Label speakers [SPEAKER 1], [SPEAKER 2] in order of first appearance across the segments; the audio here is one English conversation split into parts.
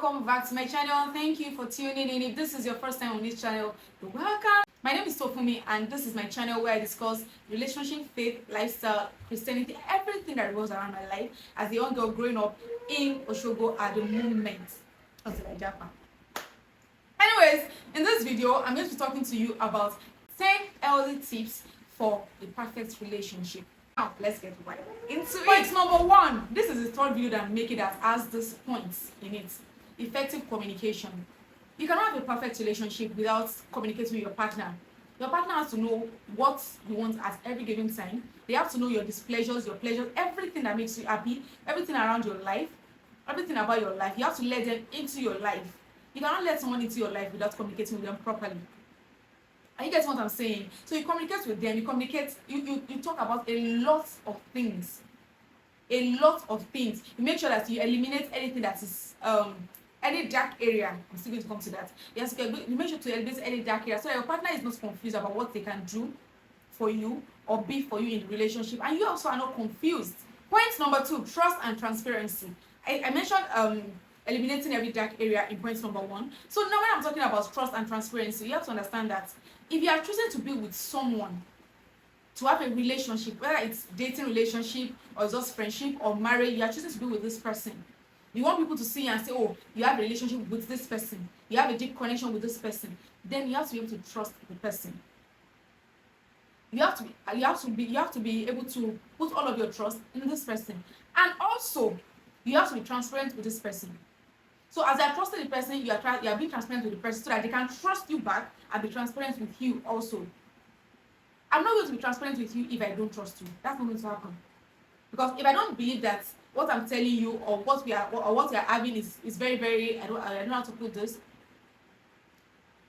[SPEAKER 1] welcome back to my channel. Thank you for tuning in. If this is your first time on this channel, you're welcome. My name is Tofumi and this is my channel where I discuss relationship, faith, lifestyle, Christianity, everything that revolves around my life as a young girl growing up in Osogbo at the moment. Anyways, in this video, I'm going to be talking to you about 10 healthy tips for a perfect relationship. Now, let's get right into it. Point number 1. This is the third video that I'm making that has this points in it. Effective communication. You cannot have a perfect relationship without communicating with your partner. Your partner has to know what you want at every given time. They have to know your displeasures, your pleasures, everything that makes you happy, everything around your life, everything about your life. You have to let them into your life. You cannot let someone into your life without communicating with them properly. Are you getting what I'm saying? So you communicate with them, you talk about a lot of things. A lot of things. You make sure that you eliminate anything that is any dark area. I'm still going to come to that. Yes, you make sure to eliminate any dark area so that your partner is not confused about what they can do for you or be for you in the relationship, and you also are not confused. Point number 2, trust and transparency. I mentioned eliminating every dark area in point number 1. So now when I'm talking about trust and transparency, you have to understand that if you are choosing to be with someone, to have a relationship, whether it's dating relationship or just friendship or marriage, you are choosing to be with this person. You want people to see you and say, oh, you have a relationship with this person, you have a deep connection with this person. Then you have to be able to trust the person. You have to be able to put all of your trust in this person, and also you have to be transparent with this person. So as I trusted the person, you are being transparent with the person so that they can trust you back and be transparent with you also. I'm not going to be transparent with you if I don't trust you. That's not going to happen. Because if I don't believe that what I'm telling you or what we are having is very, very, I don't know how to put this.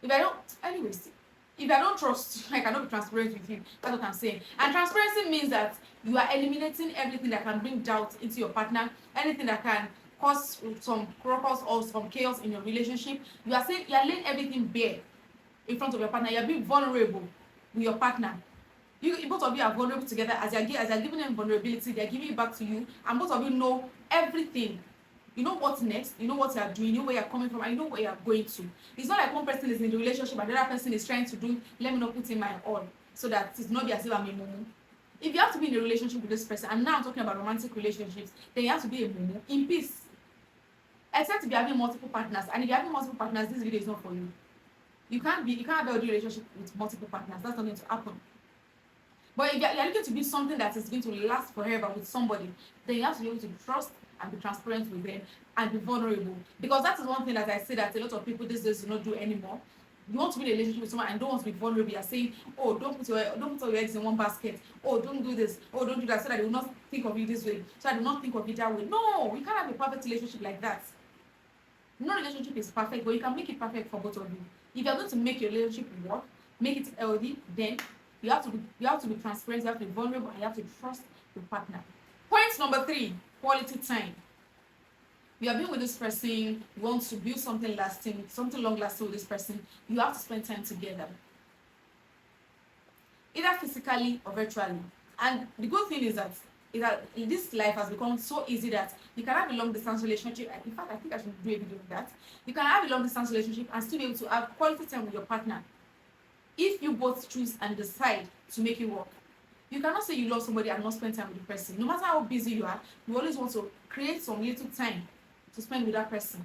[SPEAKER 1] If I don't trust you, I cannot be transparent with you. That's what I'm saying. And transparency means that you are eliminating everything that can bring doubt into your partner, anything that can cause some crocus or some chaos in your relationship. You are laying everything bare in front of your partner. You are being vulnerable with your partner. Both of you are vulnerable together. As you are giving them vulnerability, they are giving it back to you, and both of you know everything. You know what's next, you know what you are doing, you know where you are coming from, and you know where you are going to. It's not like one person is in the relationship and the other person is trying to do, let me not put in my all, so that it's not be as if I'm a mumu. If you have to be in a relationship with this person, and now I'm talking about romantic relationships, then you have to be a mumu in peace. Except if you're having multiple partners, and if you're having multiple partners, this video is not for you. You can't have a relationship with multiple partners. That's not going to happen. But if you're looking to be something that is going to last forever with somebody, then you have to be able to trust and be transparent with them and be vulnerable. Because that is one thing that I say that a lot of people these days do not do anymore. You want to be in a relationship with someone and don't want to be vulnerable. You're saying, oh, don't put all your eggs in one basket. Oh, don't do this. Oh, don't do that, so that they will not think of you this way. So that they will not think of you that way. No, you can't have a perfect relationship like that. No relationship is perfect, but you can make it perfect for both of you. If you're going to make your relationship work, make it healthy, then you have to be transparent, you have to be vulnerable, and you have to trust your partner. Point number 3, quality time. You have been with this person, you want to build something lasting, something long lasting with this person, you have to spend time together. Either physically or virtually. And the good thing is that this life has become so easy that you can have a long distance relationship. In fact, I think I should do a video of that. You can have a long distance relationship and still be able to have quality time with your partner if you both choose and decide to make it work. You cannot say you love somebody and not spend time with the person. No matter how busy you are, you always want to create some little time to spend with that person.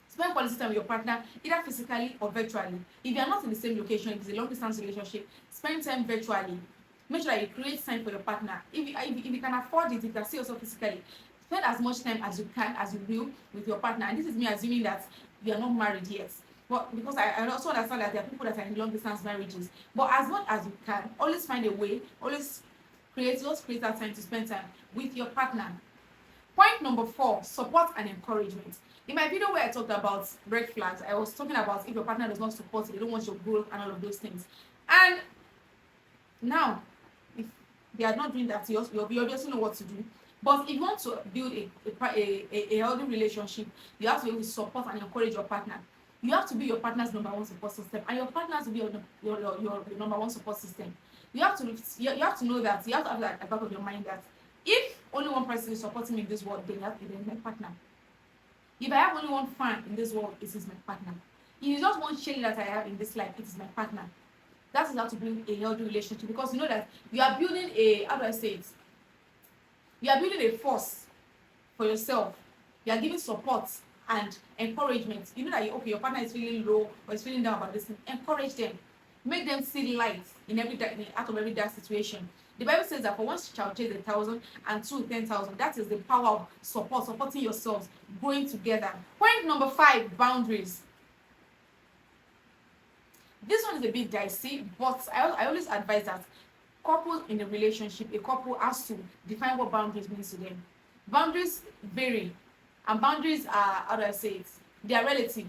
[SPEAKER 1] Spend quality time with your partner, either physically or virtually. If you are not in the same location, if it's a long distance relationship, spend time virtually. Make sure that you create time for your partner. If you can afford it, you can see yourself physically. Spend as much time as you can, as you will, with your partner. And this is me assuming that you are not married yet. But because I also understand that there are people that are in long distance marriages. But as much as you can, always find a way, always create that time to spend time with your partner. Point number 4, support and encouragement. In my video where I talked about red flags, I was talking about if your partner does not support you, they don't want your growth and all of those things. And now, if they are not doing that, you obviously know what to do. But if you want to build a healthy relationship, you have to be able to support and encourage your partner. You have to be your partner's number 1 support system, and your partners will be your number 1 support system. You have to know that, you have to have that at the back of your mind that if only one person is supporting me in this world, then you have to be my partner. If I have only one fan in this world, it is my partner. If it's just one shade that I have in this life, it is my partner. That is how to build a healthy relationship, because you know that you are building a, how do I say it? You are building a force for yourself. You are giving support and encouragement. You know that okay, your partner is feeling low or is feeling down about this thing. Encourage them. Make them see light in out of every dark situation. The Bible says that for one shall chase 1,000 and two 10,000. That is the power of supporting yourselves, growing together. Point number 5, boundaries. This one is a bit dicey, but I always advise that couples in a relationship, a couple has to define what boundaries means to them. Boundaries vary, and boundaries are, how do I say it? They are relative.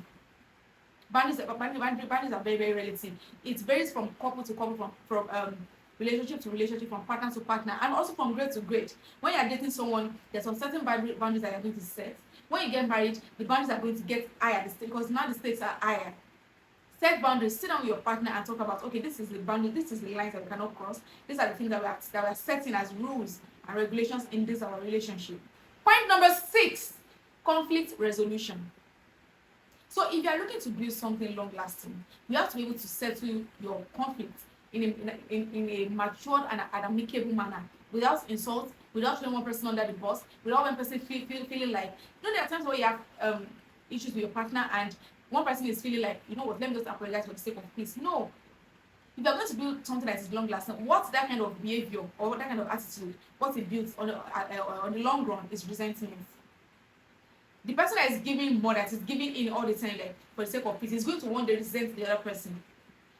[SPEAKER 1] Boundaries are very, very relative. It varies from couple to couple, from relationship to relationship, from partner to partner, and also from grade to grade. When you are dating someone, there's some certain boundaries that you're going to set. When you get married, the boundaries are going to get higher, because now the stakes are higher. Set boundaries. Sit down with your partner and talk about, okay, this is the boundary, this is the lines that we cannot cross. These are the things that we are setting as rules and regulations in this our relationship. Point number 6, conflict resolution. So if you are looking to build something long lasting, you have to be able to settle your conflict in a matured and an amicable manner, without insult, without throwing one person under the bus, without one person feeling like, you know, there are times where you have issues with your partner and one person is feeling like, you know what, let me just apologize for the sake of peace. No. If you're going to build something that is long lasting, what that kind of behavior or that kind of attitude, what it builds on the long run is resentment. The person that is giving more, that is giving in all the time, like for the sake of peace, is going to one day resent the other person.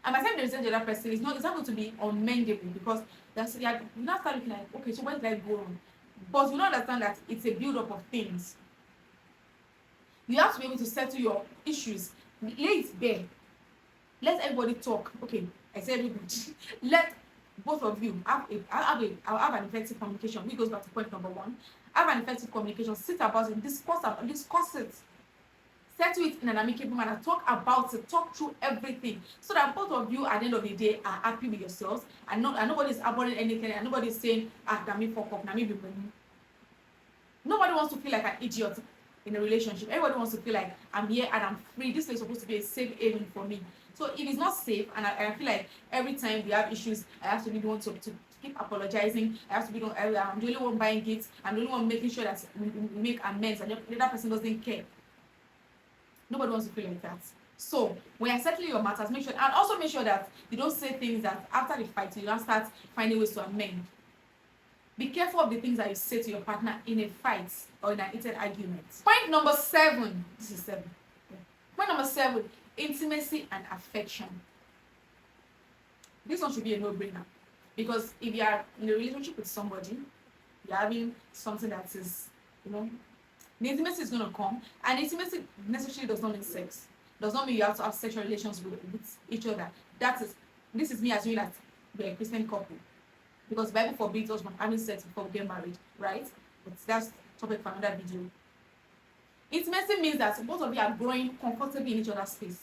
[SPEAKER 1] And by the time they resent the other person, it's not going to be unmendable, because you now start looking like, okay, so where did I go wrong? But you don't understand that it's a build up of things. You have to be able to settle your issues. Lay it bare. Let everybody talk. Okay, I said everybody. Let both of you have an effective communication, which goes back to point number 1. Have an effective communication. Sit about it. Discuss it. Settle it in an amicable manner. Talk about it. Talk through everything, so that both of you at the end of the day are happy with yourselves, and nobody's avoiding anything, and nobody's saying, na me fuck up, na me be money. Nobody wants to feel like an idiot in a relationship. Everybody wants to feel like, I'm here and I'm free. This is supposed to be a safe haven for me. So if it's not safe, and I feel like every time we have issues, I have to be the one to keep apologizing. I have to be the one, I'm the only one buying gifts. I'm the only one making sure that we make amends, and the other person doesn't care. Nobody wants to feel like that. So when you're settling your matters, make sure that you don't say things that after the fight you don't start finding ways to amend. Be careful of the things that you say to your partner in a fight or in an heated argument. Point number 7. This is 7. Yeah. Point number 7, intimacy and affection. This one should be a no-brainer, because if you are in a relationship with somebody, you're having something that is, the intimacy is going to come, and intimacy necessarily does not mean sex. Does not mean you have to have sexual relations with each other. This is me assuming that we're a Christian couple, because the Bible forbids us from having sex before we get married, right? But that's topic for another video. Intimacy means that both of you are growing comfortably in each other's space.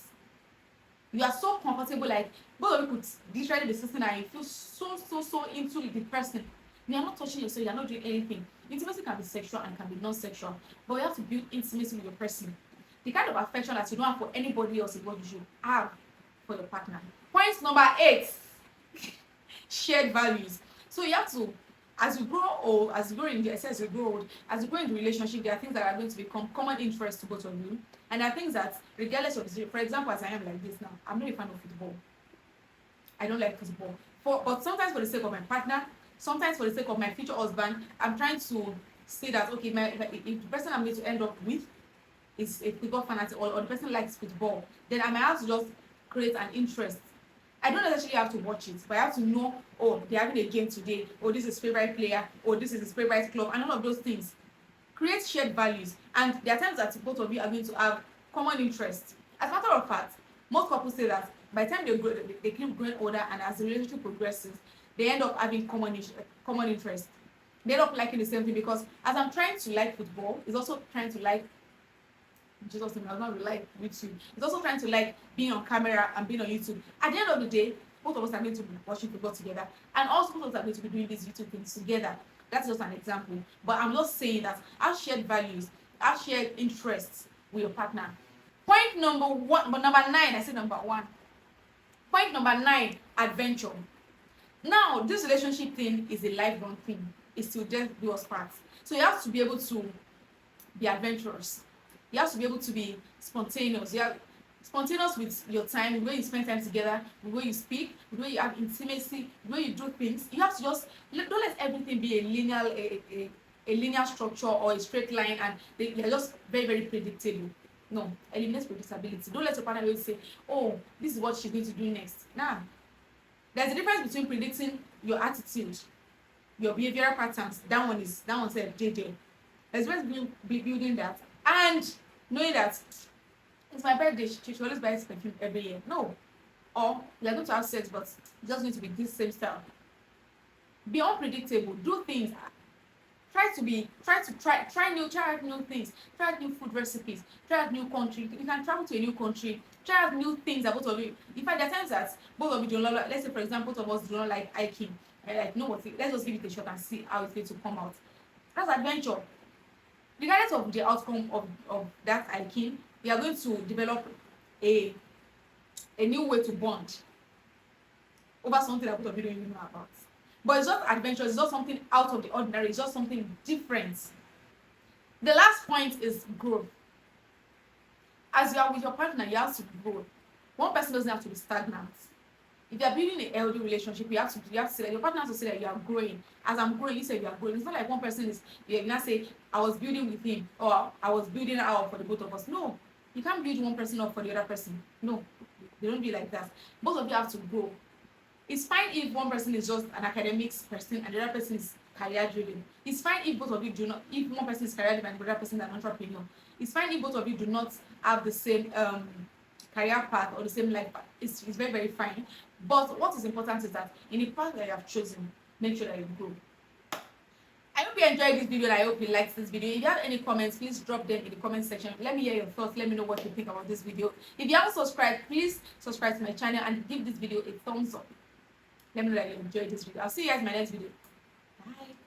[SPEAKER 1] You are so comfortable, like both of you could literally be sitting and you feel so into the person. You are not touching yourself, you are not doing anything. Intimacy can be sexual and can be non-sexual, but you have to build intimacy with your person. The kind of affection that you don't have for anybody else is what you should have for your partner. Point number 8, shared values. So you have to, as you grow old, as you grow in the relationship, there are things that are going to become common interest to both of you. And there are things that, regardless of the, for example, as I am like this now, I'm not a fan of football. I don't like football. But sometimes for the sake of my partner, sometimes for the sake of my future husband, I'm trying to say that, okay, if the person I'm going to end up with is a football fanatic, or the person likes football, then I might have to just create an interest. I don't necessarily have to watch it, but I have to know, oh, they're having a game today, or this is his favorite player, or this is his favorite club, and all of those things. Create shared values, and there are times that both of you are going to have common interests. As a matter of fact, most couples say that by the time they keep growing older, and as the relationship progresses, they end up having common interests. They end up liking the same thing, because as I'm trying to like football, it's also trying to like Jesus name, I was not really like YouTube. It's also trying to like being on camera and being on YouTube. At the end of the day, both of us are going to be watching football together, and also both of us are going to be doing these YouTube things together. That's just an example. But I'm not saying that our shared values, our shared interests with your partner. Point number 9, I said number 1. Point number 9, adventure. Now, this relationship thing is a lifelong thing. It's to just do us part. So you have to be able to be adventurous. You have to be able to be spontaneous. You have spontaneous with your time, the way you spend time together, the way you speak, the way you have intimacy, the way you do things. You have to just don't let everything be a linear structure or a straight line, and they're just very, very predictable. No, eliminate predictability. Don't let your partner always say, oh, this is what she's going to do next. Nah. There's a difference between predicting your attitude, your behavioral patterns. That one's a JJ. There's a difference between building that and knowing that it's my birthday, she always buys perfume every year. No. Or you're going to have sex, but it's just going to be this same style. Be unpredictable. Do things. Try out new things. Try out new food recipes. Try out new country. You can travel to a new country. Try out new things that both of you. In fact, there are times that both of you do not like, let's say for example, both of us do not like hiking. Like, no, let's just give it a shot and see how it's going to come out. That's adventure. Regardless of the outcome of that hiking, we are going to develop a new way to bond over something that both of you don't even know about. But it's just adventure. It's just something out of the ordinary. It's just something different. The last point is growth. As you are with your partner, you have to grow. One person doesn't have to be stagnant. If you are building a healthy relationship, you have to say that your partner has to say that you are growing. As I'm growing, you say you are growing. It's not like one person is, you not say, I was building with him, or I was building out for the both of us. No, you can't build one person up for the other person. No, they don't be like that. Both of you have to grow. It's fine if one person is just an academics person and the other person is career driven. It's fine if both of you do not, if one person is career driven and the other person is an entrepreneur. It's fine if both of you do not have the same career path or the same life path. It's very, very fine. But what is important is that in the path that you have chosen, make sure that you grow. I hope you enjoyed this video and I hope you liked this video. If you have any comments, please drop them in the comment section. Let me hear your thoughts. Let me know what you think about this video. If you haven't subscribed, please subscribe to my channel and give this video a thumbs up. Let me know that you enjoyed this video. I'll see you guys in my next video. Bye.